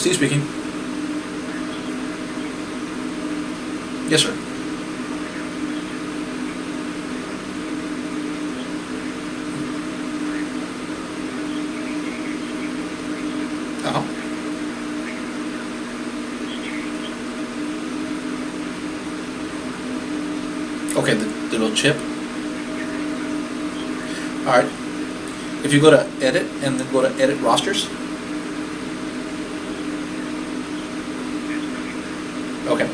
Steve speaking. Yes, sir. Uh-huh. Okay, the little chip. Alright. If you go to edit and then go to edit rosters. Okay.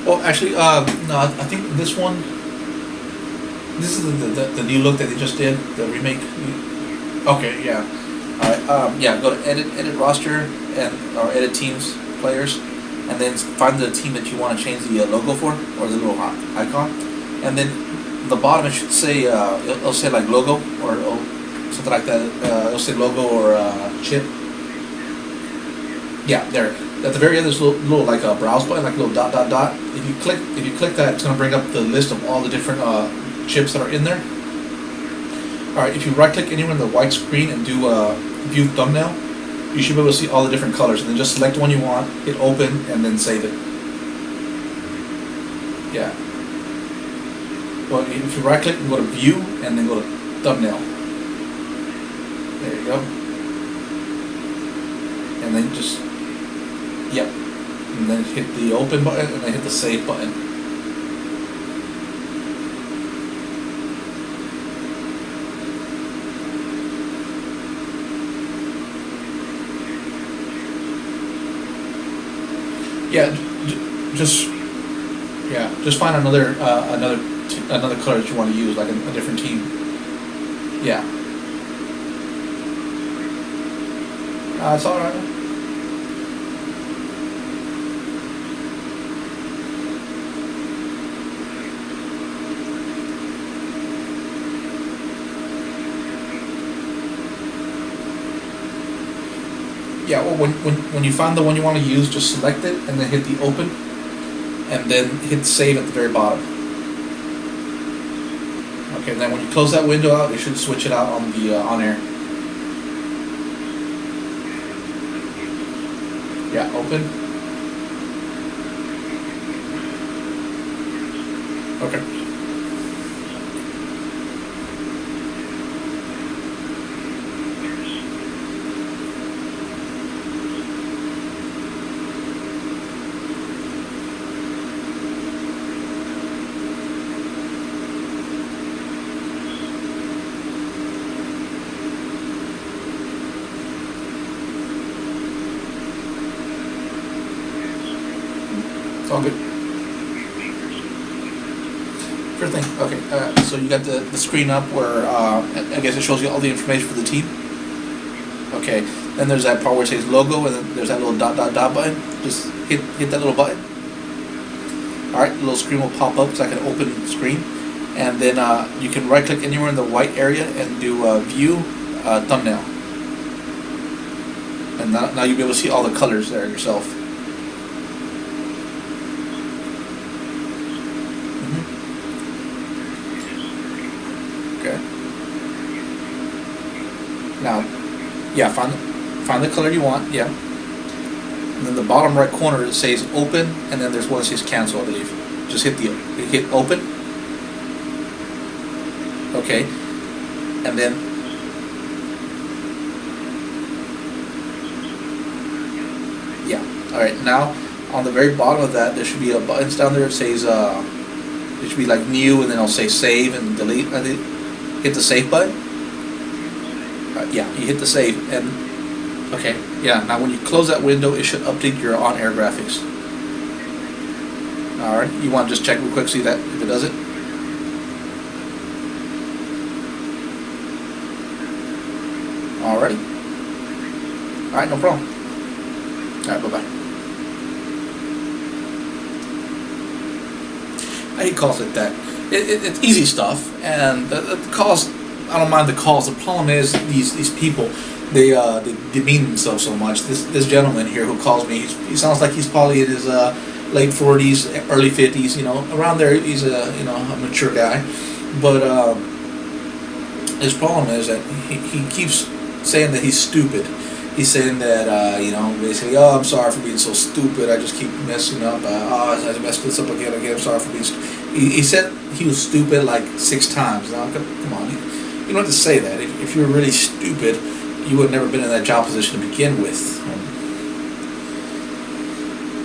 Well, actually, no, I think this one, this is the new look that they just did, the remake. Okay, yeah. Alright, yeah, go to edit roster, and or edit teams, players, and then find the team that you want to change the logo for, or the little icon, and then the bottom it should say, it'll say like logo, or something like that, it'll say logo or chip. Yeah, there. At the very end, there's a little like a browse button, like a little dot dot dot. If you click that, it's going to bring up the list of all the different chips that are in there. All right, if you right click anywhere in the white screen and do view thumbnail, you should be able to see all the different colors, and then just select one you want, hit open, and then save it. Yeah. Well, if you right click and go to view, and then go to thumbnail. There you go. And then just, yep. And then hit the open button, and then hit the save button. Yeah, just find another color that you want to use, like a different team. Yeah. It's all right. Yeah, well, when you find the one you want to use, just select it and then hit the open, and then hit save at the very bottom. Okay, and then when you close that window out, it should switch it out on the on air. Yeah, open. Okay. It's all good. Sure thing. Okay, so you got the screen up where I guess it shows you all the information for the team. Okay, then there's that part where it says logo, and then there's that little dot dot dot button. Just hit that little button. Alright, the little screen will pop up. It's like an open screen. And then you can right click anywhere in the white area and do view thumbnail. And now you'll be able to see all the colors there yourself. Okay. Now, yeah, find the color you want. Yeah. And then the bottom right corner it says open, and then there's one that says cancel, I believe. Just hit open. Okay. And then yeah. All right. Now on the very bottom of that, there should be a buttons down there. It says it should be like new, and then I'll say save and delete. I think hit the save button. Yeah, you hit the save, and okay, yeah. Now when you close that window, it should update your on-air graphics. All right, you want to just check real quick, see that if it does it. Alrighty. All right, no problem. All right, bye bye. I hate calls like that. It's easy stuff, and the calls. I don't mind the calls. The problem is these people, they demean themselves so much. This gentleman here who calls me, he sounds like he's probably in his late 40s, early 50s. You know, around there. He's a mature guy, but his problem is that he keeps saying that he's stupid. He's saying that, basically, oh, I'm sorry for being so stupid. I just keep messing up. I messed this up again. I'm sorry for being stupid. He said he was stupid like 6 times. Now, come on. You don't have to say that. If you were really stupid, you would have never been in that job position to begin with.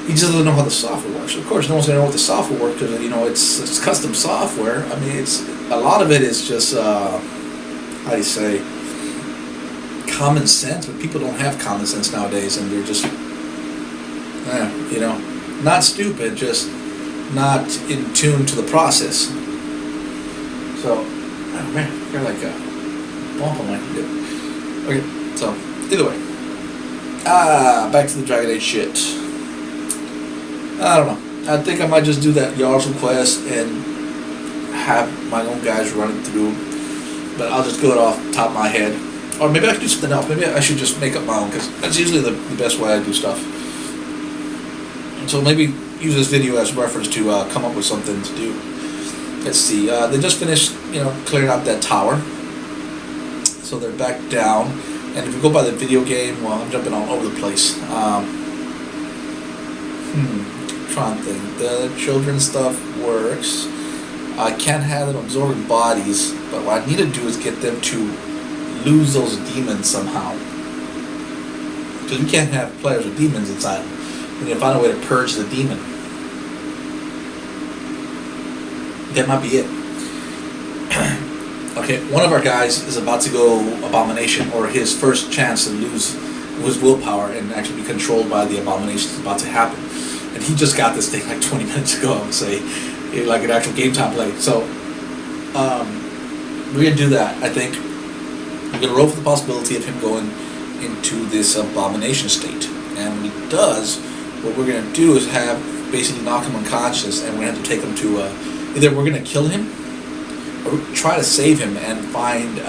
He just doesn't know how the software works. Of course, no one's going to know what the software works because, it's custom software. I mean, a lot of it is just, how do you say, common sense, but people don't have common sense nowadays, and they're just, not stupid, just not in tune to the process. So, oh man, I got like a bump on my lip. Okay, so either way, back to the Dragon Age shit. I don't know. I think I might just do that Yar's request and have my own guys running through, but I'll just go it off the top of my head. Or maybe I could do something else. Maybe I should just make up my own, because that's usually the best way I do stuff. So maybe use this video as reference to come up with something to do. Let's see. They just finished, clearing out that tower. So they're back down. And if you go by the video game, well, I'm jumping all over the place. Trying to think. The children's stuff works. I can't have them absorbing bodies, but what I need to do is get them to lose those demons somehow. Because we can't have players with demons inside them. We need to find a way to purge the demon. That might be it. Okay, one of our guys is about to go Abomination, or his first chance to lose his willpower and actually be controlled by the Abomination is about to happen. And he just got this thing like 20 minutes ago, I would say, like an actual game time play. So, we're going to do that. I think we're going to roll for the possibility of him going into this Abomination state. And when he does, what we're going to do is basically knock him unconscious, and we're going to have to take him to, either we're going to kill him, or try to save him and find,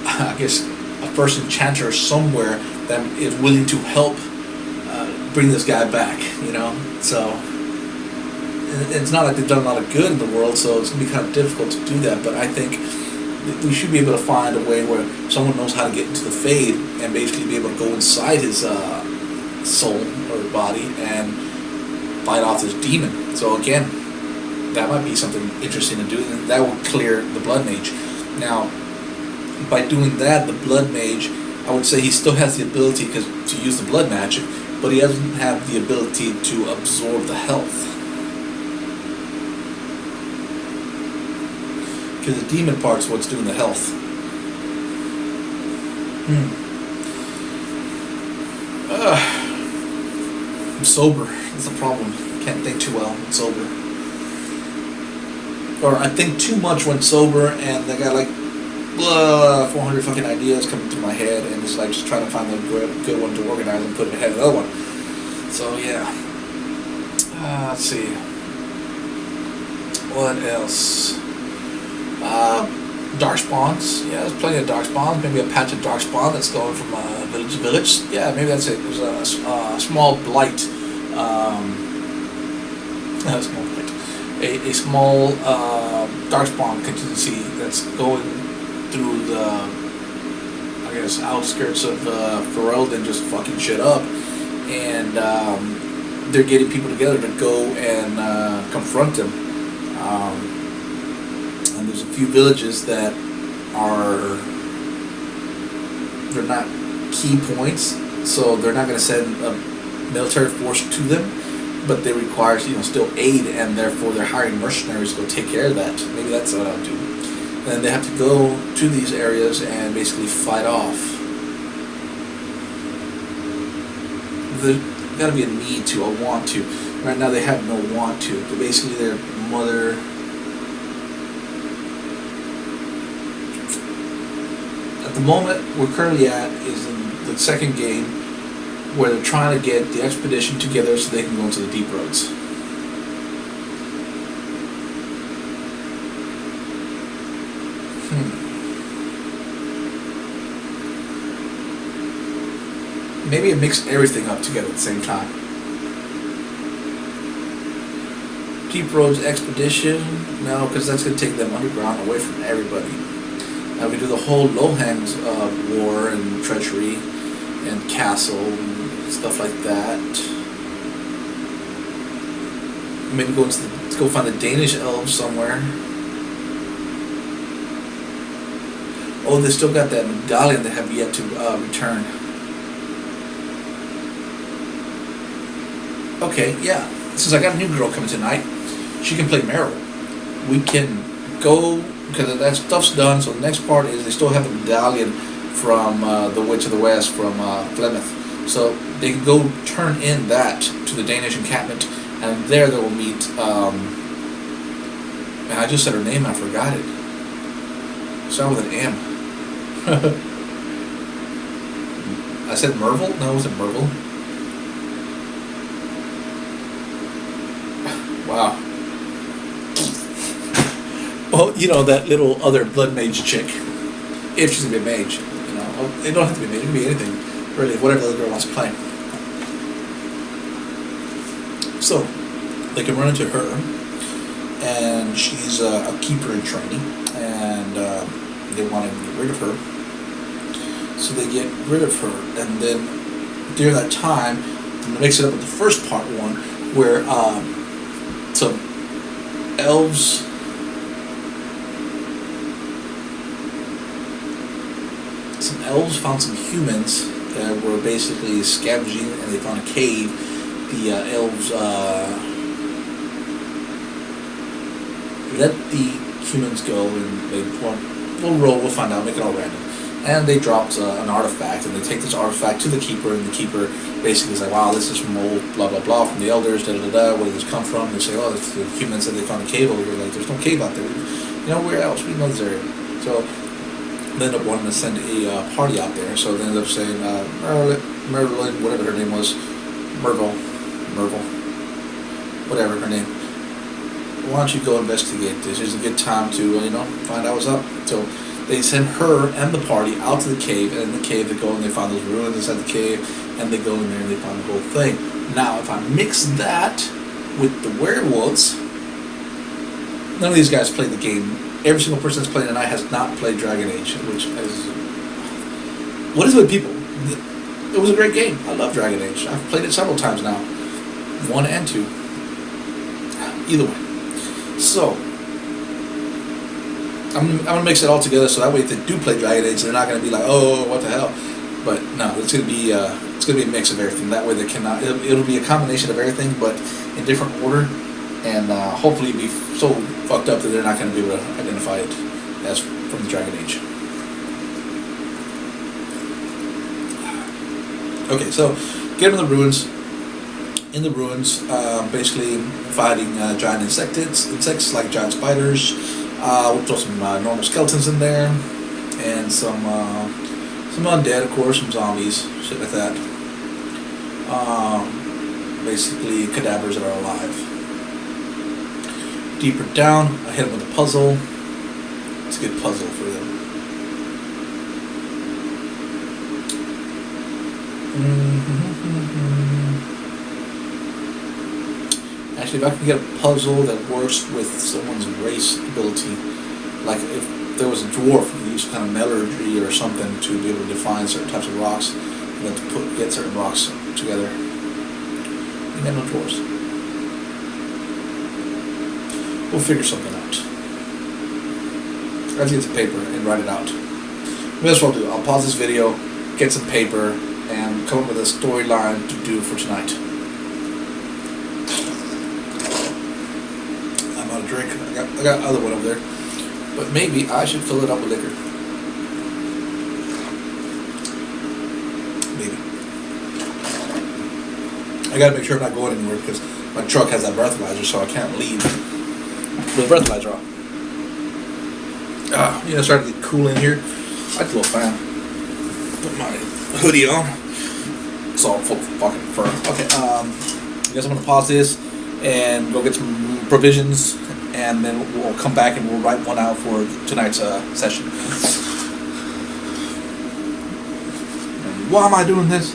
I guess, a first enchanter somewhere that is willing to help bring this guy back, So, it's not like they've done a lot of good in the world, so it's going to be kind of difficult to do that, but I think we should be able to find a way where someone knows how to get into the Fade and basically be able to go inside his soul or body and fight off this demon. So again, that might be something interesting to do, and that will clear the Blood Mage. Now, by doing that, the Blood Mage, I would say he still has the ability to use the blood magic, but he doesn't have the ability to absorb the health. Because the demon part's what's doing the health. I'm sober. That's the problem. Can't think too well when sober. Or I think too much when sober, and I got like 400 fucking ideas coming through my head, and it's like just trying to find the good one to organize and put it ahead of the other one. So yeah. Let's see. What else? Darkspawns. Yeah, there's plenty of Darkspawns. Maybe a patch of Darkspawn that's going from village to village. Yeah, maybe that's it. There's a small blight. Not a small blight. A small Darkspawn contingency that's going through the, I guess, outskirts of Ferelden, just fucking shit up, and they're getting people together to go and confront them. And there's a few villages that they're not key points, so they're not going to send a military force to them, but they require still aid, and therefore they're hiring mercenaries to go take care of that. Maybe that's what I'll do. And they have to go to these areas and basically fight off. There's got to be a need to, a want to. Right now they have no want to. But basically their mother... At the moment we're currently at is in the second game, where they're trying to get the expedition together so they can go into the Deep Roads. Maybe it mixed everything up together at the same time. Deep Roads Expedition. No, because that's going to take them underground away from everybody. We do the whole Lohang's war and treachery and castle and stuff like that. Maybe let's go find the Danish elves somewhere. Oh, they still got that medallion they have yet to return. Okay, yeah. Since I got a new girl coming tonight, she can play Meryl. We can go, because that stuff's done, so the next part is they still have the medallion from the Witch of the West from Plymouth. So they can go turn in that to the Danish encampment, and there they will meet, and I just said her name, I forgot it. Started with an M. I said Merville? No, it wasn't Merville. Wow. Well, you know, that little other blood mage chick. If she's gonna be a mage, you know. It don't have to be a mage, it can be anything. Really, whatever the other girl wants to play. So, they can run into her, and she's a keeper in training, and they want to get rid of her. So they get rid of her, and then during that time, to mix it up with the first part one, where some elves found some humans that were basically scavenging, and they found a cave. The elves let the humans go, and they we'll roll, we'll find out, make it all random. And they dropped an artifact, and they take this artifact to the keeper, and the keeper basically is like, wow, this is from old blah blah blah, from the elders, da da da, where did this come from? They say, oh, it's the humans said they found a cave over here. Like, there's no cave out there. You know, where else? We know this area. So they end up wanting to send a party out there. So they end up saying, Merlin, whatever her name was, Merville, whatever her name. Why don't you go investigate this? It's a good time to, find out what's up. So they send her and the party out to the cave, and in the cave they go and they find those ruins inside the cave, and they go in there and they find the whole thing. Now, if I mix that with the werewolves, none of these guys played the game. Every single person that's playing tonight has not played Dragon Age, which is... What is it with people? It was a great game. I love Dragon Age. I've played it several times now. 1 and 2. Either way. So, I'm gonna mix it all together so that way if they do play Dragon Age, they're not gonna be like, oh, what the hell. But no, it's gonna be a mix of everything. That way they cannot. It'll be a combination of everything, but in different order, and hopefully be so fucked up that they're not gonna be able to identify it as from the Dragon Age. Okay, so get in the ruins. In the ruins, basically fighting giant insects like giant spiders. We'll throw some normal skeletons in there, and some undead, of course, some zombies, shit like that. Basically, cadavers that are alive. Deeper down, I hit them with a puzzle. It's a good puzzle for them. Actually, if I can get a puzzle that works with someone's race ability, like if there was a dwarf who used kind of metallurgy or something to be able to define certain types of rocks, and then to get certain rocks together. You got no dwarves. We'll figure something out. I have to get some paper and write it out. Maybe that's what I'll do. I'll pause this video, get some paper, and come up with a storyline to do for tonight. I'm out of drink. I got other one over there. But maybe I should fill it up with liquor. Maybe. I gotta make sure I'm not going anywhere because my truck has that breathalyzer, so I can't leave with the breathalyzer on. Starting to get cool in here. I like the little fan. Put my hoodie on. It's all full of fucking fur. Okay, I guess I'm gonna pause this and go get some provisions, and then we'll come back and we'll write one out for tonight's session. Why am I doing this?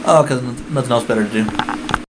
Oh, because nothing else better to do.